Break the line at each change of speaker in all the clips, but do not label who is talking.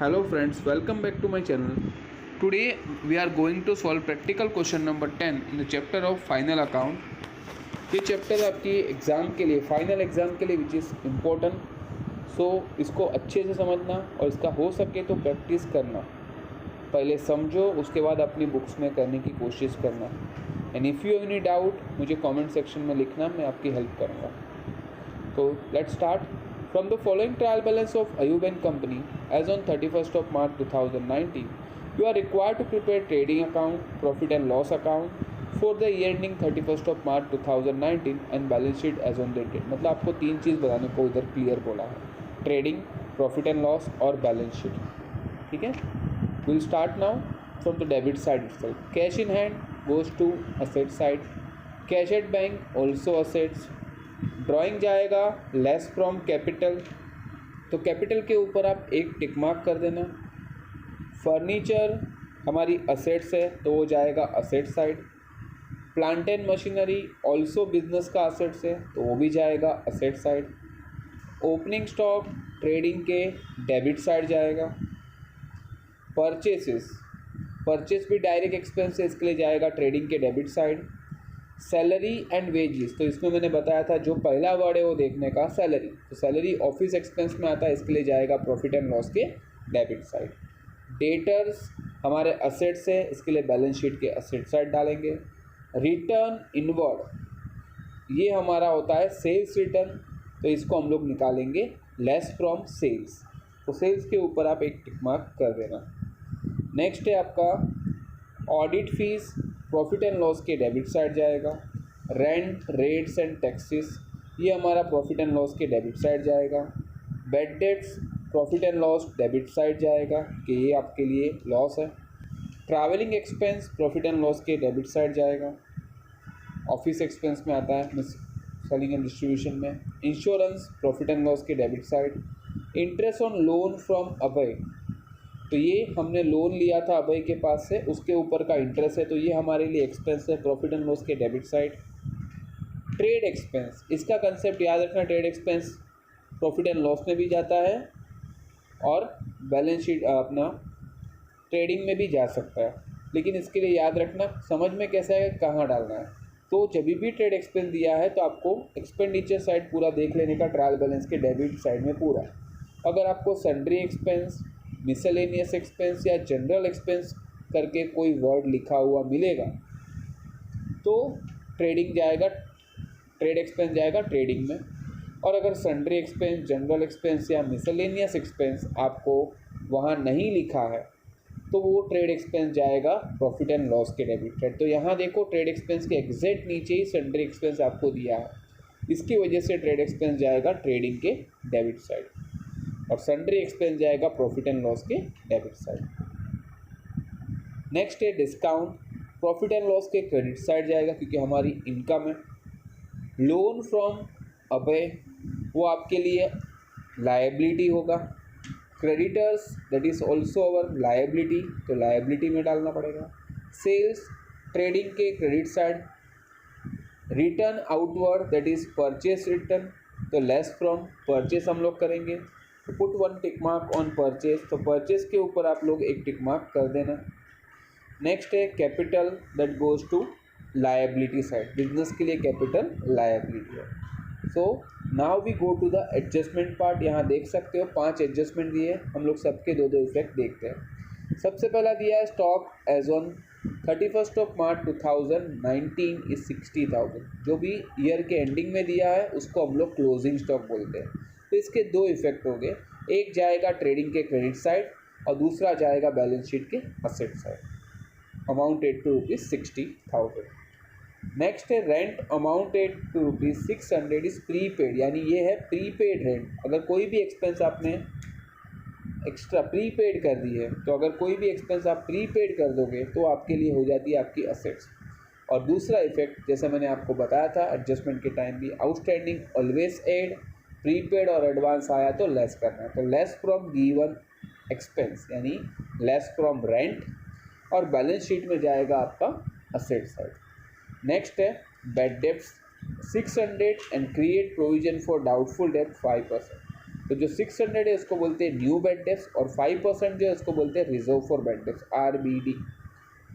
Hello friends, welcome back to my channel. Today we are going to solve practical question number 10 in the chapter of final account. ये chapter आपकी exam के लिए final exam के लिए which is important. सो इसको अच्छे से समझना और इसका हो सके तो प्रैक्टिस करना। पहले समझो, उसके बाद अपनी बुक्स में करने की कोशिश करना। And if you have any doubt मुझे कमेंट सेक्शन में लिखना, मैं आपकी हेल्प करूँगा। तो let's start. From the following trial balance of Ayub and Company as on 31st of March 2019, you are required to prepare trading account, profit and loss account for the year ending 31st of March 2019 and balance sheet as on that date। मतलब आपको तीन चीज़ बताने को इधर clear बोला है, trading, profit and loss और balance sheet. ठीक है, will start now from the debit side itself. Cash in hand goes to asset side, cash at bank also assets. Drawing जाएगा लेस फ्रॉम कैपिटल, तो capital के ऊपर आप एक टिक mark कर देना। फर्नीचर हमारी असेट्स है तो वो जाएगा asset side. Plant and machinery also business का असेट्स है तो वो भी जाएगा asset side. Opening stock trading के डेबिट साइड जाएगा। परचेस भी डायरेक्ट एक्सपेंस है, इसके लिए जाएगा ट्रेडिंग के debit side. Salary and wages, तो इसमें मैंने बताया था जो पहला वर्ड है वो देखने का सैलरी, तो सैलरी ऑफिस एक्सपेंस में आता है, इसके लिए जाएगा प्रॉफिट एंड लॉस के डेबिट साइड। डेटर्स हमारे असेट्स है, इसके लिए बैलेंस शीट के असेट साइड डालेंगे। रिटर्न इनवर्ड ये हमारा होता है सेल्स रिटर्न, तो इसको हम लोग निकालेंगे लेस फ्रॉम सेल्स, तो सेल्स के ऊपर आप एक टिक मार्क कर देना। नेक्स्ट है आपका audit fees, profit and loss के डेबिट साइड जाएगा। रेंट, रेट्स एंड टैक्सेस ये हमारा प्रॉफिट एंड लॉस के डेबिट साइड जाएगा। Bad debts profit and loss debit side जाएगा कि ये आपके लिए लॉस है। Travelling expense profit and loss के डेबिट साइड जाएगा, ऑफिस एक्सपेंस में आता है सेलिंग एंड डिस्ट्रीब्यूशन में। इंश्योरेंस प्रॉफिट एंड लॉस के debit side. Interest on loan from अभय, तो ये हमने लोन लिया था अभय के पास से, उसके ऊपर का इंटरेस्ट है, तो ये हमारे लिए एक्सपेंस है, प्रॉफिट एंड लॉस के डेबिट साइड। ट्रेड एक्सपेंस, इसका कंसेप्ट याद रखना, trade expense profit and loss में भी जाता है और बैलेंस शीट अपना ट्रेडिंग में भी जा सकता है, लेकिन इसके लिए याद रखना समझ में कैसा है, कहाँ डालना है। तो जब भी ट्रेड एक्सपेंस दिया है तो आपको एक्सपेंडिचर साइड पूरा देख लेने का, ट्रायल बैलेंस के डेबिट साइड में पूरा। अगर आपको सन्ड्री एक्सपेंस, मिसलेनियस एक्सपेंस या जनरल एक्सपेंस करके कोई वर्ड लिखा हुआ मिलेगा तो ट्रेडिंग जाएगा, ट्रेड एक्सपेंस जाएगा ट्रेडिंग में। और अगर सन्ड्री एक्सपेंस, जनरल एक्सपेंस या मिसलेनियस एक्सपेंस आपको वहाँ नहीं लिखा है तो वो ट्रेड एक्सपेंस जाएगा प्रॉफिट एंड लॉस के डेबिट साइड। तो यहाँ देखो ट्रेड एक्सपेंस के एग्जैक्ट नीचे ही सन्ड्री एक्सपेंस आपको दिया है, इसकी वजह से ट्रेड एक्सपेंस जाएगा ट्रेडिंग के डेबिट साइड और सन्ड्री एक्सपेंस जाएगा प्रॉफिट एंड लॉस के डेबिट साइड। नेक्स्ट है डिस्काउंट, प्रॉफिट एंड लॉस के क्रेडिट साइड जाएगा क्योंकि हमारी इनकम है। लोन फ्रॉम अभय वो आपके लिए लायबिलिटी होगा। Creditors that is also our liability, तो लायबिलिटी में डालना पड़ेगा। सेल्स ट्रेडिंग के credit side. Return outward that is purchase return, तो लेस फ्रॉम परचेस हम लोग करेंगे, तो put one tick mark on purchase, तो परचेस के ऊपर आप लोग एक टिक मार्क कर देना। नेक्स्ट है capital that goes to liability side, business के लिए कैपिटल लायबिलिटी है। So now we go to the adjustment part. यहाँ देख सकते हो 5 एडजस्टमेंट दिए, हम लोग सबके दो इफेक्ट देखते हैं। सबसे पहला दिया है stock as on 31st of March 2019 is 60,000, जो भी ईयर के एंडिंग में दिया है उसको हम लोग क्लोजिंग स्टॉक बोलते हैं। तो इसके दो इफेक्ट हो गए, एक जाएगा ट्रेडिंग के क्रेडिट साइड और दूसरा जाएगा बैलेंस शीट के asset side. Amounted to ₹60,000। Next है rent amounted to ₹600 is prepaid, यानी ये है प्रीपेड रेंट। अगर कोई भी एक्सपेंस आपने एक्स्ट्रा प्रीपेड कर दी है, तो अगर कोई भी एक्सपेंस आप प्रीपेड कर दोगे तो आपके लिए हो जाती है आपकी असेट्स। और दूसरा इफेक्ट जैसे मैंने आपको बताया था एडजस्टमेंट के टाइम भी, आउटस्टैंडिंग ऑलवेज एड, प्रीपेड और एडवांस आया तो लेस करना है, तो लेस फ्रॉम गिवन एक्सपेंस यानी लेस फ्रॉम रेंट, और बैलेंस शीट में जाएगा आपका असेट साइड। नेक्स्ट है bad debts 600 and create provision for doubtful डेब्ट 5%, तो जो 600 है उसको बोलते हैं न्यू बेड डेप्स, और 5% जो है उसको बोलते हैं reserve for bad debts, RBD।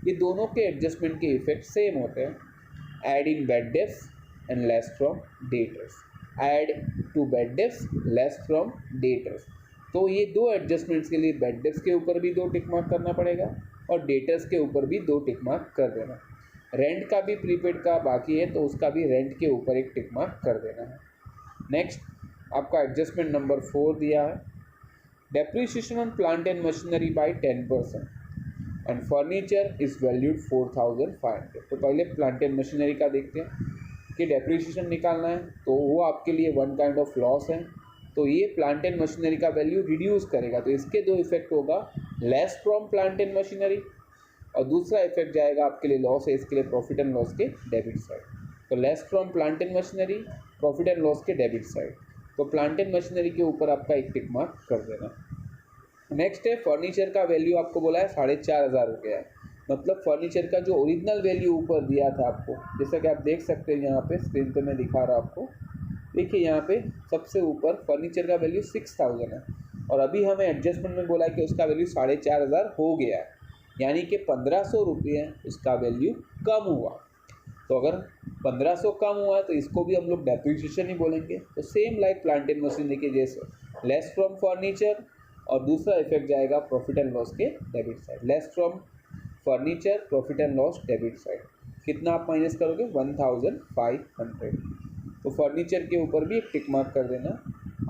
ये दोनों के एडजस्टमेंट के इफेक्ट सेम होते हैं, add in bad debts and less from debtors, add to bad debts less from debtors. तो ये दो एडजस्टमेंट्स के लिए बेड डेप्स के ऊपर भी 2 टिक मार्क करना पड़ेगा और डेटर्स के ऊपर भी 2 टिक मार्क कर देना। रेंट का भी प्रीपेड का बाकी है तो उसका भी रेंट के ऊपर 1 टिक मार्क कर देना है। नेक्स्ट आपका एडजस्टमेंट नंबर 4 दिया है, depreciation on plant and machinery by 10% and furniture is valued 4500। तो पहले प्लांट एंड मशीनरी का देखते हैं कि डेप्रिसिएशन निकालना है, तो वो आपके लिए वन काइंड ऑफ लॉस है, तो ये प्लांट एंड मशीनरी का वैल्यू रिड्यूस करेगा। तो इसके 2 इफेक्ट होगा, less from plant and machinery, और दूसरा इफेक्ट जाएगा आपके लिए लॉस है, इसके लिए प्रॉफिट एंड लॉस के डेबिट साइड। तो less from plant and machinery, profit and loss के डेबिट साइड, तो प्लांट एंड मशीनरी के ऊपर आपका 1 टिक मार्क कर देना। नेक्स्ट है फर्नीचर का वैल्यू आपको बोला है 4500 हो गया है, मतलब फर्नीचर का जो ओरिजिनल वैल्यू ऊपर दिया था आपको, जैसा कि आप देख सकते हैं यहाँ पे स्क्रीन पे मैं दिखा रहा हूँ आपको, देखिए यहाँ पे सबसे ऊपर फर्नीचर का वैल्यू 6000 है, और अभी हमें एडजस्टमेंट में बोला है कि उसका वैल्यू 4500 हो गया है, यानी कि 1500 रुपये उसका वैल्यू कम हुआ। तो अगर 1500 कम हुआ तो इसको भी हम लोग डेप्रिसिएशन ही बोलेंगे। तो same like plant and machinery के जैसे लेस फ्रॉम फर्नीचर, और दूसरा इफेक्ट जाएगा प्रॉफिट एंड लॉस के debit side, less from furniture, profit and loss debit side. कितना आप माइनस करोगे? 1500। तो फर्नीचर के ऊपर भी 1 टिक मार्क कर देना।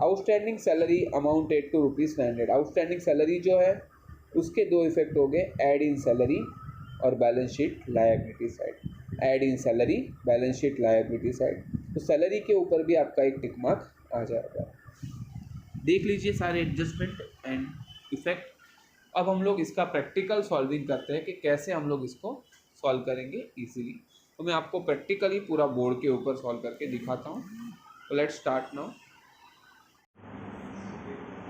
Outstanding salary amounted to ₹900। Outstanding salary जो है उसके 2 इफेक्ट हो गए, ऐड इन सैलरी और balance sheet liability side, add in salary, balance sheet liability side. तो सैलरी के ऊपर भी आपका 1 टिक मार्क आ जाएगा। देख लीजिए सारे एडजस्टमेंट एंड इफेक्ट। अब हम लोग इसका प्रैक्टिकल सॉल्विंग करते हैं कि कैसे हम लोग इसको सॉल्व करेंगे इजीली। तो मैं आपको प्रैक्टिकली पूरा बोर्ड के ऊपर सॉल्व करके दिखाता हूँ। तो let's start now.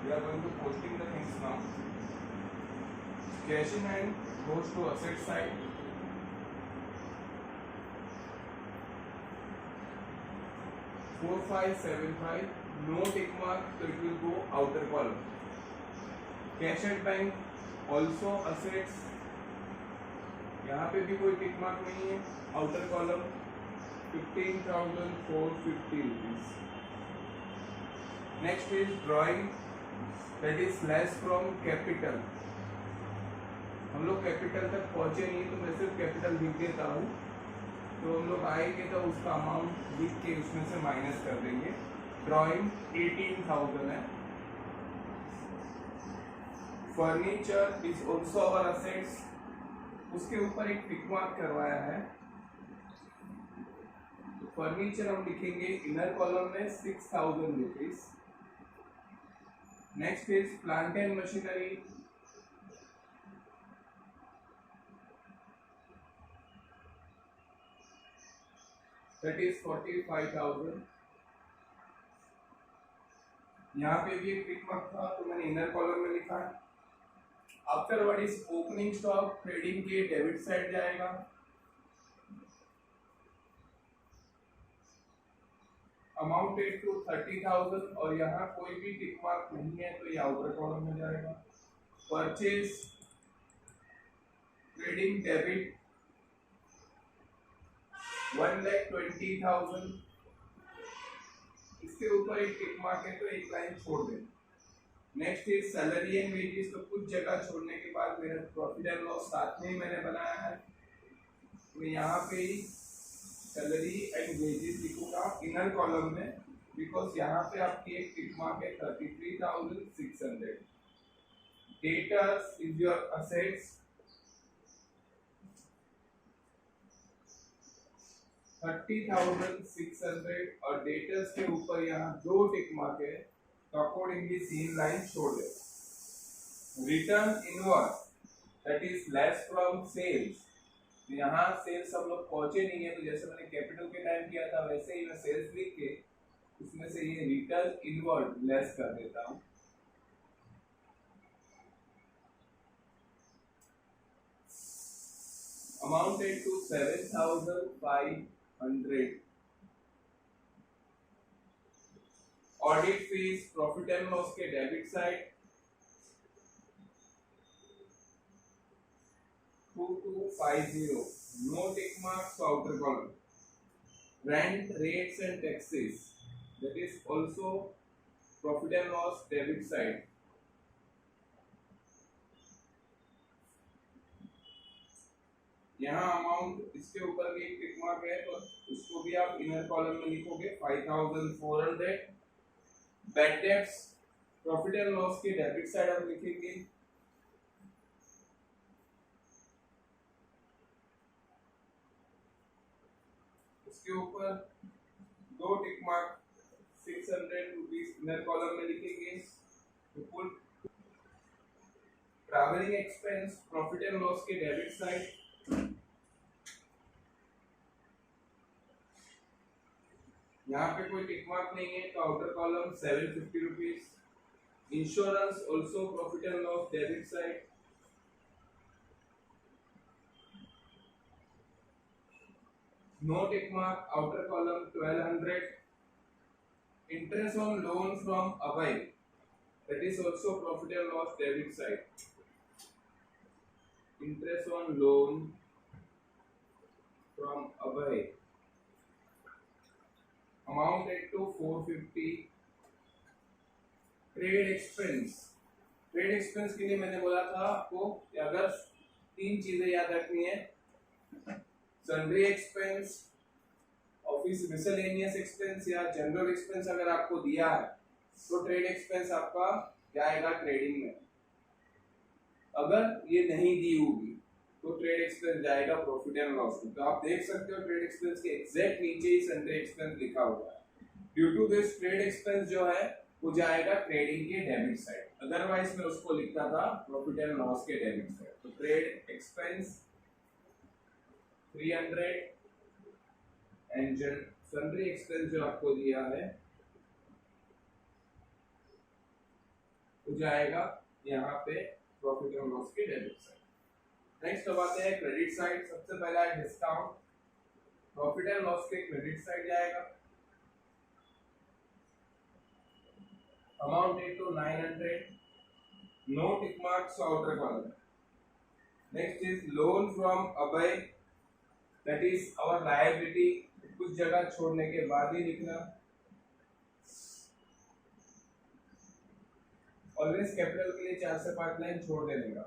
We are going to posting the things now. Cash in hand goes to asset side. 4575, no tick mark, so it will go outer column. Cash at bank also assets, यहाँ पे भी कोई tick mark नहीं है, outer column 15,450 rupees. Next is drawing, that is less from capital. हम लोग capital तक पहुंचे नहीं तो मैं सिर्फ कैपिटल लिख देता हूँ, तो हम लोग आएंगे तो उसका अमाउंट लिख के उसमें से माइनस कर देंगे। ड्राइंग 18,000 है। Furniture is also our assets, उसके ऊपर 1 टिक मार्क करवाया है। तो फर्नीचर हम लिखेंगे इनर कॉलम में 6,000 rupees. Next is plant and machinery, that is 45,000। यहाँ पे भी 1 टिक मार्क था तो मैंने इनर कॉलम में लिखा है। Afterward is opening stock, trading के डेबिट साइड जाएगा। अमाउंटेड टू 30,000 और यहाँ कोई भी टिक मार्क नहीं है तो ये आउटर कॉलम में जाएगा। परचेज ट्रेडिंग डेबिट 1,20,000, इसके ऊपर 1 टिक मार्क है तो 1 लाइन छोड़ दें। Next is salary and wages, तो कुछ जगह छोड़ने के बाद मेरा प्रॉफिट एंड लॉस साथ में ही मैंने बनाया है, तो यहाँ पे ही सैलरी एंड वेजेस लिखूंगा इनर कॉलम में, बिकॉज यहाँ पे आपकी 1 टिक मार्क है 33,600। डेटर्स इज योर असेट्स 30,600 और डेटर्स के ऊपर यहाँ 2 टिक मार्क है तो अकॉर्डिंगली 3 लाइन छोड़ दे। Return inwards, that is less from sales, यहाँ सेल्स हम लोग पहुंचे नहीं है तो जैसे मैंने कैपिटल के टाइम किया था वैसे ही मैं सेल्स लिख के उसमें से ये रिटर्न इनवर्ड लेस कर देता हूँ। Amounted to 7,500। Audit fees profit and loss के debit side 2250 no tick marks outer column rent rates and taxes that is also profit and loss debit side यहाँ अमाउंट इसके ऊपर भी एक टिक मार्क है तो उसको भी आप इनर कॉलम में लिखोगे 5400 bad debts profit and loss की डेबिट साइड हम लिखेंगे उसके ऊपर दो tick mark 600 rupees inner column में लिखेंगे तो कुल travelling expense profit and loss के डेबिट साइड यहाँ पे कोई टिक मार्क नहीं है तो outer column 750 rupees insurance also profit and loss debit side no tick mark outer column 1200 interest on loan from Abhay that is also profit and loss debit side interest on loan from Abhay amount at to 450 trade expense के लिए मैंने बोला था आपको कि अगर तीन चीजें याद रखनी है sundry expense office miscellaneous expense या जनरल एक्सपेंस अगर आपको दिया है तो ट्रेड एक्सपेंस आपका जाएगा ट्रेडिंग में अगर ये नहीं दी होगी तो ट्रेड एक्सपेंस जाएगा प्रॉफिट एंड लॉस में तो आप देख सकते हो ट्रेड एक्सपेंस के एग्जैक्ट नीचे ही सन्ड्री एक्सपेंस लिखा हुआ है due to this trade expense जो है वो जाएगा ट्रेडिंग के डेबिट साइड अदरवाइज मैं उसको लिखता था प्रॉफिट एंड लॉस के डेबिट साइड तो trade expense 300 and sundry expense जो आपको दिया है वो जाएगा यहाँ पे प्रॉफिट एंड लॉस के डेबिट साइड नेक्स्ट अब आते हैं क्रेडिट साइड सबसे पहला है डिस्काउंट प्रॉफिट एंड लॉस के क्रेडिट साइड जाएगा अमाउंट है to 900 no tick marks outer column next is loan from Abhay that is our liability कुछ जगह छोड़ने के बाद ही लिखना ऑलवेज कैपिटल के लिए 4 से 5 लाइन छोड़ देने का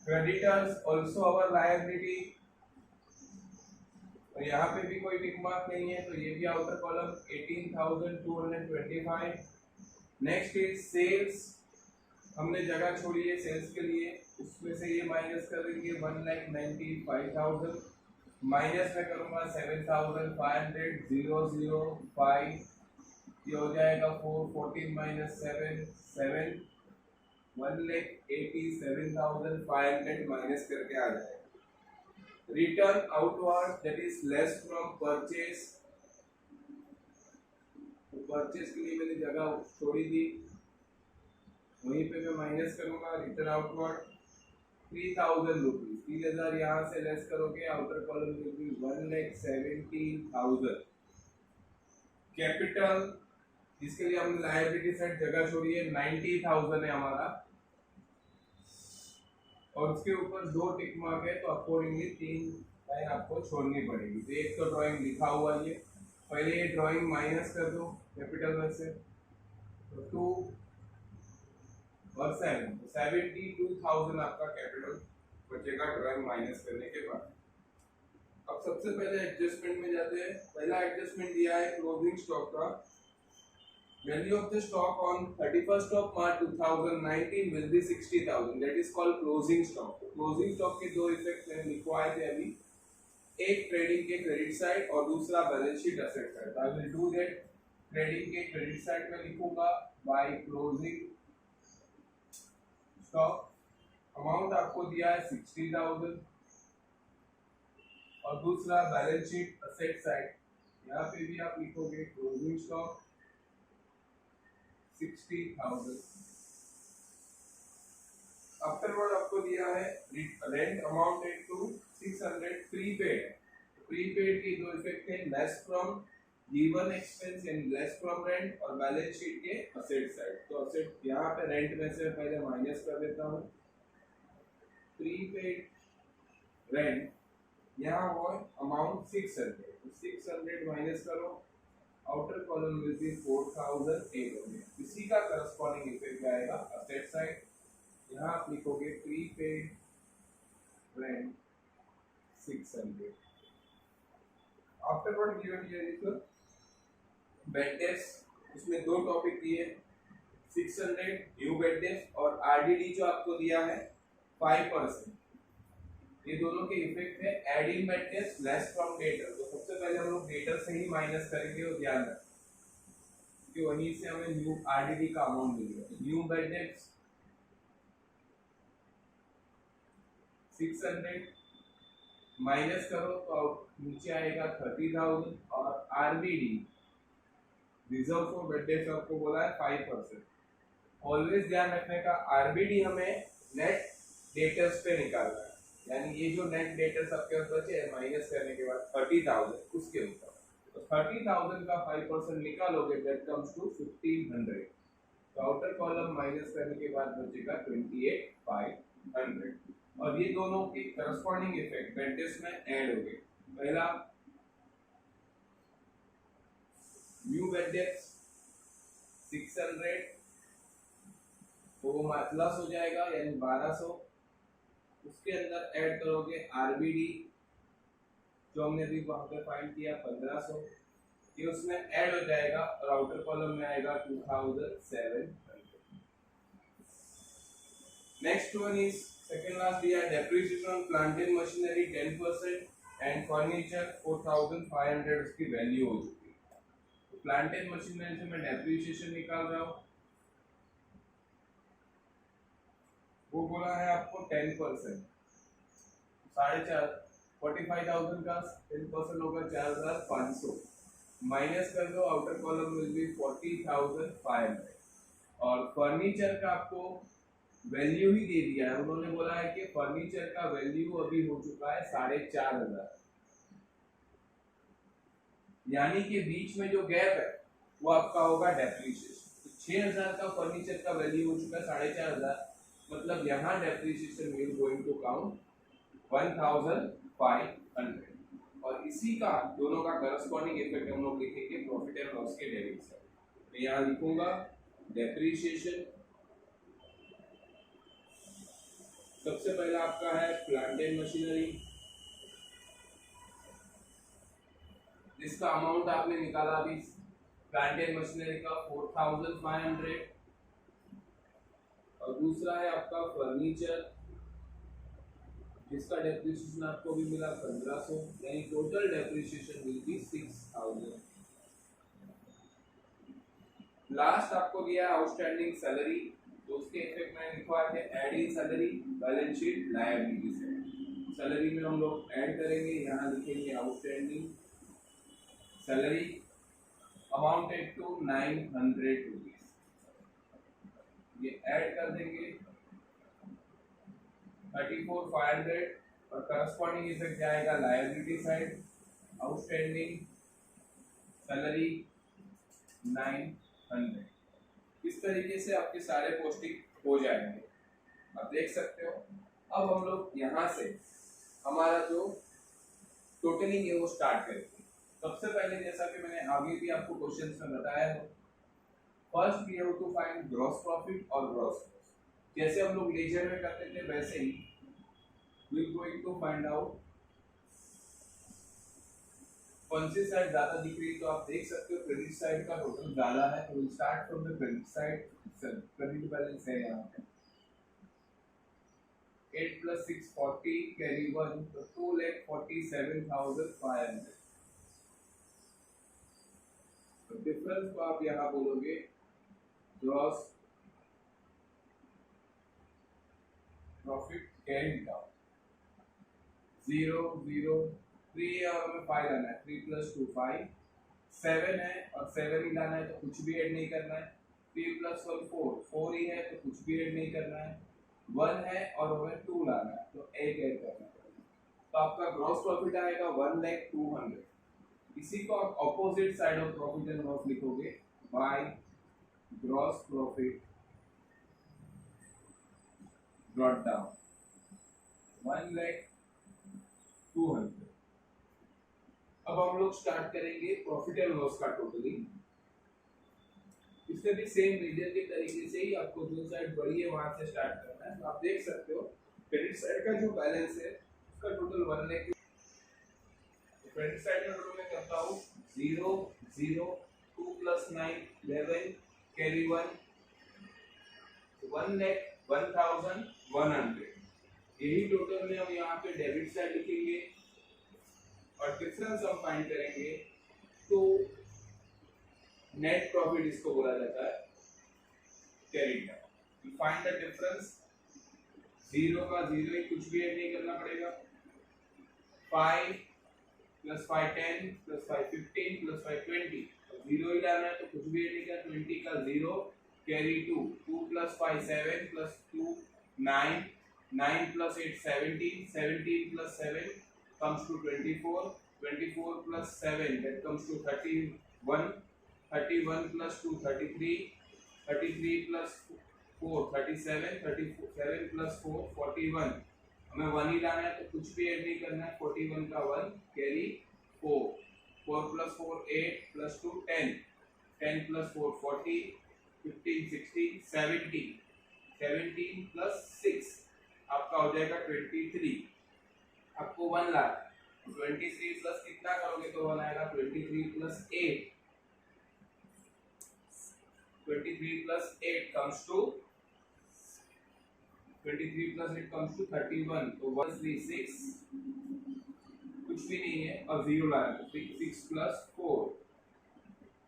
क्रेडिटर्स आल्सो आवर लायबिलिटी और यहाँ पे भी कोई टिक मार्क नहीं है तो ये भी outer column 18225 next is cells हमने जगह छोड़ी है सेल्स के लिए उसमें से ये माइनस कर देंगे 1,95,000 माइनस में करूंगा 7,500 005 ये हो जाएगा 414 माइनस 7 1,87,500 माइनस करके आ जाएगा return outward that is less from purchase purchase के लिए मैंने जगह छोड़ी थी वहीं पे मैं माइनस करूंगा रिटर्न आउटवर्ड 3,000 रुपीज 3,000 यहाँ से लेस करोगे outer column will be 1,70,000 capital इसके लिए हमने लायबिलिटी साइड जगह छोड़ी है 90,000 है हमारा और उसके ऊपर दो टिक मार्क है तो अकॉर्डिंगली 3 लाइन आपको छोड़नी पड़ेगी तो एक तो ड्राइंग लिखा हुआ है पहले ये ड्राइंग माइनस कर दो कैपिटल में से तो 2 और 72,000 आपका कैपिटल बचेगा ड्राइंग माइनस करने के बाद अब सबसे पहले एडजस्टमेंट में जाते हैं पहला एडजस्टमेंट दिया है क्लोजिंग स्टॉक का value of the stock on 31st of March 2019 will be 60,000 that is called closing stock closing stock के दो इफेक्ट मैंने लिखवाए थे अभी एक ट्रेडिंग के क्रेडिट साइड और दूसरा balance sheet asset side I will do that trading के क्रेडिट साइड में लिखूंगा बाय क्लोजिंग स्टॉक अमाउंट आपको दिया है 60,000 और दूसरा बैलेंस शीट असेट साइड यहाँ पे भी आप लिखोगे क्लोजिंग स्टॉक 60,000 आफ्टरवर्ड आपको दिया है रेंट अमाउंट है टू 600 प्रीपेड की दो इफेक्ट है less from given expense in less from rent और बैलेंस शीट के असेट साइड। तो असेट यहाँ पे रेंट में से पहले माइनस कर देता हूँ। प्रीपेड रेंट यहाँ हो अमाउंट 600, तो 600 माइनस करो, आउटर कॉलम विल बी 4800। इसी का करस्पॉन्डिंग इफेक्ट आएगा असेट साइड। यहाँ आप लिखोगे prepaid rent 600। After what given here is bad debts, उसमें दो टॉपिक दिए 600 न्यू बेड डेस और आरडीडी जो आपको दिया है 5%। ये दोनों के इफेक्ट है adding bad debts less from debtor. तो सबसे पहले हम लोग डेटर से ही माइनस करेंगे और ध्यान रखें कि वहीं से हमें न्यू आरडीडी का अमाउंट मिलेगा। न्यू बेड डेस 600 माइनस करो तो नीचे आएगा 30,000 और आरबीडी रिजर्व फॉर बेड डेस आपको बोला है 5%। ऑलवेज ध्यान रखने का आरबीडी हमें नेट डेटर्स पे निकालना है, यानी ये जो नेट डेटर्स आपके पास बचे हैं माइनस करने के बाद 30,000 उसके ऊपर, तो 30,000 का 5% निकालोगे दैट कम्स टू 1500। तो आउटर कॉलम माइनस करने के बाद बचेगा 28,500 और ये दोनों के करस्पॉन्डिंग इफेक्ट बेड डेस में ऐड हो गए। पहला न्यू बेड डेस 600 तो वो प्लस हो जाएगा यानी 1200। उसके अंदर ऐड करोगे आरबीडी जो हमने अभी वहां पे फाइंड किया 1500, ये उसमें ऐड हो जाएगा और आउटर कॉलम में आएगा 2700। Next one is second last दिया depreciation on plant and machinery 10% and furniture 4500 उसकी वैल्यू हो चुकी है। तो प्लांट एंड मशीनरी से मैं डेप्रिसिएशन निकाल रहा हूं, वो बोला है आपको 10%, 4.5 45,000 का 10% होगा 4,500 माइनस कर दो, आउटर कॉलम विल बी 40,500 और फर्नीचर का आपको वैल्यू ही दे दिया है। उन्होंने बोला है कि फर्नीचर का वैल्यू अभी हो चुका है 4,500, यानी कि बीच में जो गैप है वो आपका होगा डेप्रिसिएशन। तो 6,000 का फर्नीचर का वैल्यू हो चुका है 4,500, मतलब यहाँ depreciation will going to count 1,500 और इसी का दोनों का करस्पॉन्डिंग इफेक्ट हम लोग लिखेंगे प्रॉफिट एंड लॉस के डेबिट साइड। मैं यहाँ लिखूंगा डेप्रिसिएशन। सबसे पहला आपका है प्लांट एंड मशीनरी, जिसका अमाउंट आपने निकाला अभी प्लांट एंड मशीनरी का 4,500 और दूसरा है आपका फर्नीचर जिसका डेप्रिसिएशन आपको भी मिला 1500, यानी total depreciation will be 6,000। Last आपको दिया आउटस्टैंडिंग सैलरी, तो उसके इफेक्ट में लिखवा है add in salary balance sheet liability से। सैलरी में हम लोग ऐड करेंगे, यहाँ लिखेंगे outstanding salary amounted to 900 rupees, ये ऐड कर देंगे 34,500 और करस्पॉन्डिंग इफेक्ट जाएगा लायबिलिटी साइड आउटस्टैंडिंग सैलरी 900। इस तरीके से आपके सारे पोस्टिंग हो जाएंगे, आप देख सकते हो। अब हम लोग यहाँ से हमारा जो टोटलिंग है वो स्टार्ट करेंगे। सबसे पहले जैसा कि मैंने आगे भी आपको क्वेश्चंस में बताया है, first we have to find gross profit और ग्रॉस लॉस। जैसे हम लोग लेजर में करते थे वैसे ही we are going to find out कौन सी साइड ज्यादा दिख रही है। तो आप देख सकते हो क्रेडिट साइड का टोटल ज्यादा है, तो will start from the credit side. Credit balance है यहाँ पे 8 + 6 40 कैरी 1, तो 2,47,500। तो डिफरेंस को आप यहाँ बोलोगे ग्रॉस प्रॉफिट कैरी डाउन 0 0 3 और हमें 5 लाना है, 3 + 2 5 7 है और 7 ही लाना है तो कुछ भी ऐड नहीं करना है। 3 + 1 4 4 ही है तो कुछ भी ऐड नहीं करना है। 1 है और हमें 2 लाना है तो 1 ऐड करना है। तो आपका ग्रॉस प्रॉफिट आएगा 1,02,000 इसी को आप opposite side of profit and loss लिखोगे by gross profit brought down 1,02,000। अब हम लोग स्टार्ट करेंगे प्रॉफिट एंड लॉस का टोटलिंग। इसमें भी सेम रीजन के तरीके से ही आपको जो साइड बड़ी है वहां से स्टार्ट करना है। तो आप देख सकते हो क्रेडिट साइड का जो बैलेंस है उसका टोटल 1 लाख। क्रेडिट साइड में टोटल मैं करता हूँ 0 0 2 + 9 11 कैरी 1 1,01,100। यही टोटल में हम यहाँ पे डेबिट साइड लिखेंगे और डिफरेंस हम फाइंड करेंगे। तो नेट प्रॉफिट इसको बोला जाता है कैरिड का। Find the difference. 0 का 0 ही, कुछ भी ऐड नहीं करना पड़ेगा। 5 + 5 10 + 5 15 + 5 20, 0 ही डालना है तो कुछ भी ऐड नहीं करना। 20 का 0 carry 2 2 + 5 7 + 2 9 9 + 8 17 17 + 7 comes to 24 24 + 7 that comes to 31 31 + 2 33 33 + 4 37 37 + 4 41। हमें 1 ही लाना है तो कुछ भी ऐड नहीं करना है। 41 का 1 कैरी 4 4 + 4 8 + 2 10 10 + 4 40 15 16 17 17 + 6 आपका हो जाएगा 23। आपको 1 लाख 23 प्लस कितना करोगे तो 1 आएगा। 23 + 8 23 + 8 comes to 23 + 8 comes to 31। तो 136 कुछ भी नहीं है और 0 लाना तो 6 + 4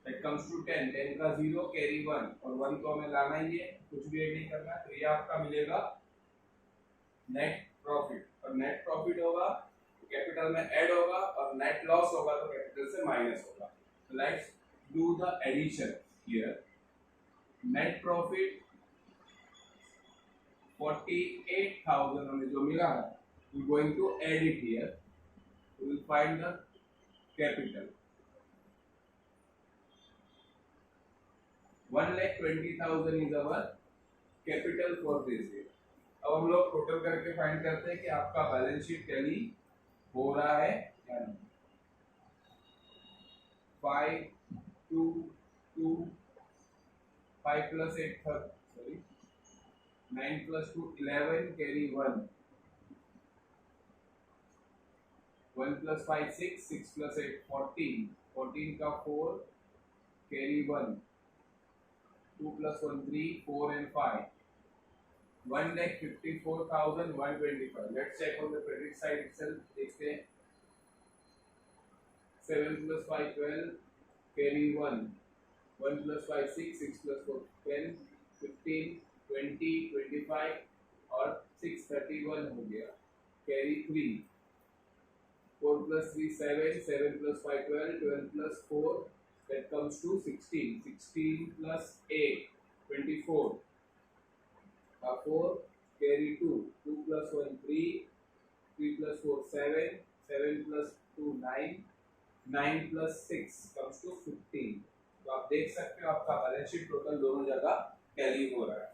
that comes to 10 10 का 0 कैरी 1 और 1 को हमें लाना ही है, कुछ भी ऐड नहीं करना है। तो ये आपका मिलेगा नेट प्रॉफिट। और नेट प्रॉफिट होगा तो कैपिटल में ऐड होगा और नेट लॉस होगा तो कैपिटल से माइनस होगा। तो let's do the addition here. Net profit 48,000 हमें जो मिला है, we are going to add it here. We will find the capital 1,20,000 is our capital for this year। अब हम लोग टोटल करके फाइंड करते हैं कि आपका बैलेंस शीट टैली हो रहा है या नहीं। 5 2 2 5 + 8 sorry 9 + 2 11 कैरी 1 1 + 5 6 6 + 8 14 14 का 4 carry 1 2 + 1 3 4 and 5 1,54,125। Let's check on the credit side itself। देखते हैं 7 + 5 12 कैरी 1 1 + 5 6 6 + 4 10 15 20 25 और 6 31 हो गया carry 3 4 + 3 7 7 + 5 12 12 + 4 that comes to 16 16 + 8 24 4 carry 2 2 + 1 3 3 + 4 7 7 + 2 9 9 + 6 comes to 15। तो आप देख सकते हो आपका बैलेंस शीट टोटल दोनों जगह टैली हो रहा है।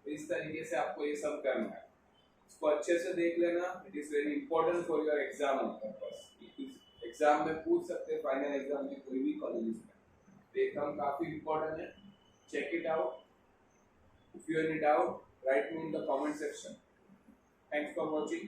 तो इस तरीके से आपको ये सब करना है। इसको अच्छे से देख लेना। It is very important for your exam purpose. Exam में पूछ सकते हैं, फाइनल एग्जाम में कोई भी कॉलेज में। तो ये काम काफी इंपॉर्टेंट है। Check it out. If you have any doubt, write me in the comment section. Thanks for watching.